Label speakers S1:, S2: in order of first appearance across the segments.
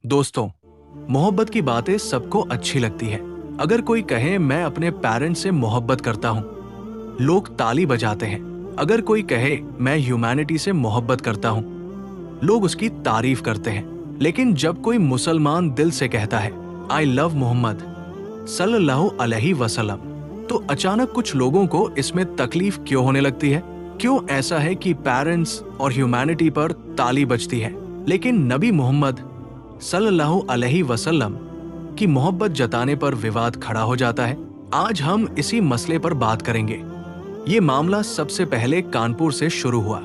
S1: दोस्तों, मोहब्बत की बातें सबको अच्छी लगती है। अगर कोई कहे मैं अपने पेरेंट्स से मोहब्बत करता हूँ, लोग ताली बजाते हैं। अगर कोई कहे मैं ह्यूमैनिटी से मोहब्बत करता हूँ, लोग उसकी तारीफ करते हैं। लेकिन जब कोई मुसलमान दिल से कहता है आई लव मोहम्मद सल्लल्लाहु अलैहि वसल्लम, तो अचानक कुछ लोगों को इसमें तकलीफ क्यों होने लगती है? क्यों ऐसा है कि पेरेंट्स और ह्यूमैनिटी पर ताली बजती है, लेकिन नबी मोहम्मद सल्लल्लाहु अलैहि वसल्लम की मोहब्बत जताने पर विवाद खड़ा हो जाता है? आज हम इसी मसले पर बात करेंगे। ये मामला सबसे पहले कानपुर से शुरू हुआ।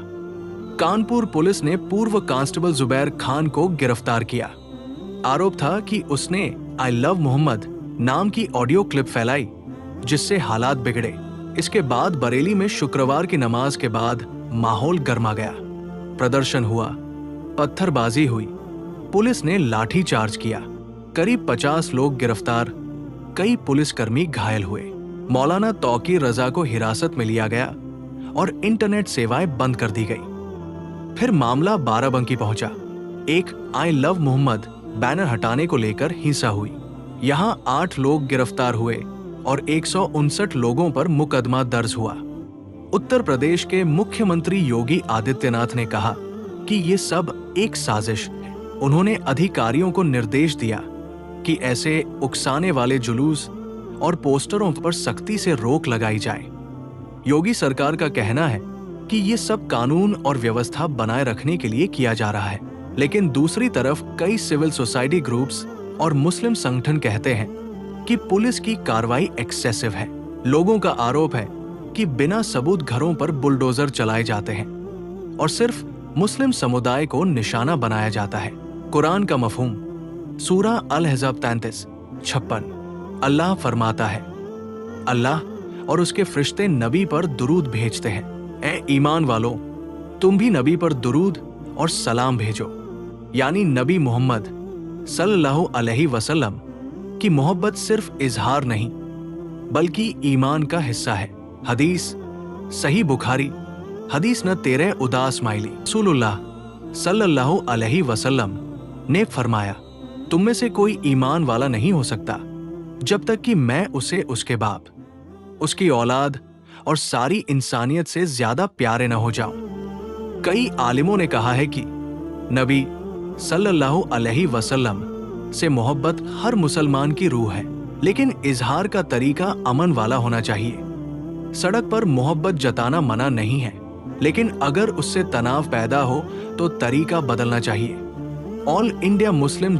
S1: कानपुर पुलिस ने पूर्व कांस्टेबल जुबैर खान को गिरफ्तार किया। आरोप था कि उसने आई लव मोहम्मद नाम की ऑडियो क्लिप फैलाई, जिससे हालात बिगड़े। इसके बाद बरेली में शुक्रवार की नमाज के बाद माहौल गर्मा गया। प्रदर्शन हुआ, पत्थरबाजी हुई, पुलिस ने लाठी चार्ज किया। करीब 50 लोग गिरफ्तार, कई पुलिसकर्मी घायल हुए। मौलाना तौकीर रजा को हिरासत में लिया गया और इंटरनेट सेवाएं बंद कर दी गई। फिर मामला बाराबंकी पहुंचा। एक आई लव मोहम्मद बैनर हटाने को लेकर हिंसा हुई। यहां 8 लोग गिरफ्तार हुए और 159 लोगों पर मुकदमा दर्ज हुआ। उत्तर प्रदेश के मुख्यमंत्री योगी आदित्यनाथ ने कहा कि ये सब एक साजिश है। उन्होंने अधिकारियों को निर्देश दिया कि ऐसे उकसाने वाले जुलूस और पोस्टरों पर सख्ती से रोक लगाई जाए। योगी सरकार का कहना है कि ये सब कानून और व्यवस्था बनाए रखने के लिए किया जा रहा है, लेकिन दूसरी तरफ कई सिविल सोसाइटी ग्रुप्स और मुस्लिम संगठन कहते हैं कि पुलिस की कार्रवाई एक्सेसिव है। लोगों का आरोप है कि बिना सबूत घरों पर बुलडोजर चलाए जाते हैं और सिर्फ मुस्लिम समुदाय को निशाना बनाया जाता है। कुरान का मफहूम, सूरा अल-अहज़ाब 33-56, अल्लाह फरमाता है, अल्लाह और उसके फरिश्ते नबी पर दुरूद भेजते हैं। ए ईमान वालों, तुम भी नबी पर दुरूद और सलाम भेजो। यानी नबी मोहम्मद सल्लल्लाहु अलैहि वसल्लम की मोहब्बत सिर्फ इजहार नहीं, बल्कि ईमान का हिस्सा है। हदीस सही बुखारी, हदीस न तेरे उदास माइली। रसूलुल्लाह सल्लल्लाहु अलैहि वसल्लम ने फरमाया, तुम में से कोई ईमान वाला नहीं हो सकता जब तक कि मैं उसे उसके बाप, उसकी औलाद और सारी इंसानियत से ज्यादा प्यारे न हो जाऊं। कई आलिमों ने कहा है कि नबी सल्लल्लाहु अलैहि वसल्लम से मोहब्बत हर मुसलमान की रूह है, लेकिन इजहार का तरीका अमन वाला होना चाहिए। सड़क पर मोहब्बत जताना मना नहीं है, लेकिन अगर उससे तनाव पैदा हो तो तरीका बदलना चाहिए। All India Muslim